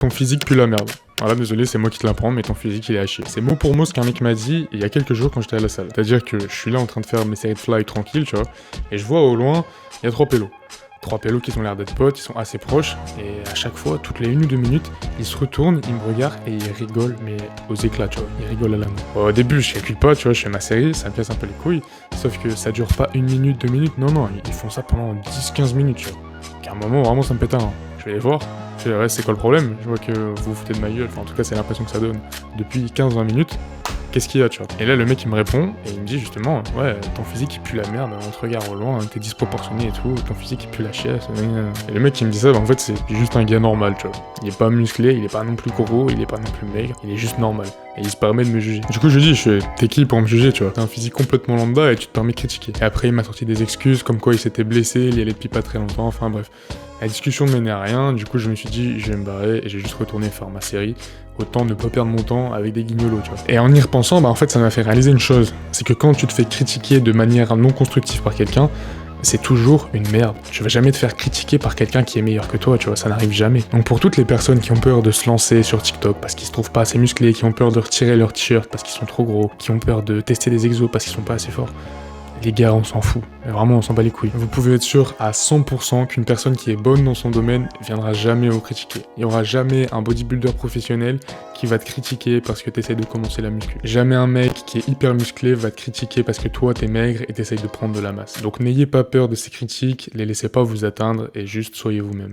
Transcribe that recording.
Ton physique pue la merde. Voilà, désolé, c'est moi qui te l'apprends, mais ton physique il est à chier. C'est mot pour mot ce qu'un mec m'a dit il y a quelques jours quand j'étais à la salle. C'est-à-dire que je suis là en train de faire mes séries de fly tranquille, tu vois, et je vois au loin, il y a 3 pélos. 3 pélos qui ont l'air d'être potes, ils sont assez proches, et à chaque fois, toutes les 1 ou 2 minutes, ils se retournent, ils me regardent et ils rigolent, mais aux éclats, tu vois, ils rigolent à la main. Bon, au début, je calcule pas, tu vois, je fais ma série, ça me casse un peu les couilles, sauf que ça dure pas 1 minute, 2 minutes, non, ils font ça pendant 10-15 minutes, tu vois. Qu'à un moment, vraiment, ça me pète un rein. Je vais les voir. Je fais, ouais, c'est quoi le problème? Je vois que vous vous foutez de ma gueule. Enfin, en tout cas, c'est l'impression que ça donne. Depuis 15-20 minutes, qu'est-ce qu'il y a, tu vois? Et là, le mec, il me répond, et il me dit justement, ouais, ton physique, il pue la merde, on te regarde au loin, t'es disproportionné et tout, ton physique, il pue la chiasse. Et le mec, qui me dit ça, bah, en fait, c'est juste un gars normal, tu vois. Il est pas musclé, il est pas non plus gros, il est pas non plus maigre, il est juste normal. Et il se permet de me juger. Du coup, je lui dis, je fais, t'es qui pour me juger, tu vois? T'as un physique complètement lambda et tu te permets de critiquer. Et après, il m'a sorti des excuses, comme quoi il s'était blessé, il y allait depuis pas très longtemps, enfin bref. La discussion ne menait à rien, du coup je me suis dit je vais me barrer et j'ai juste retourné faire ma série, autant ne pas perdre mon temps avec des guignolos, tu vois. Et en y repensant, bah en fait ça m'a fait réaliser une chose, c'est que quand tu te fais critiquer de manière non constructive par quelqu'un, c'est toujours une merde. Tu vas jamais te faire critiquer par quelqu'un qui est meilleur que toi, tu vois, ça n'arrive jamais. Donc pour toutes les personnes qui ont peur de se lancer sur TikTok parce qu'ils se trouvent pas assez musclés, qui ont peur de retirer leur t-shirt parce qu'ils sont trop gros, qui ont peur de tester des exos parce qu'ils sont pas assez forts, les gars, on s'en fout. Mais vraiment, on s'en bat les couilles. Vous pouvez être sûr à 100% qu'une personne qui est bonne dans son domaine viendra jamais vous critiquer. Il y aura jamais un bodybuilder professionnel qui va te critiquer parce que t'essayes de commencer la muscu. Jamais un mec qui est hyper musclé va te critiquer parce que toi t'es maigre et t'essayes de prendre de la masse. Donc n'ayez pas peur de ces critiques, les laissez pas vous atteindre et juste soyez vous-même.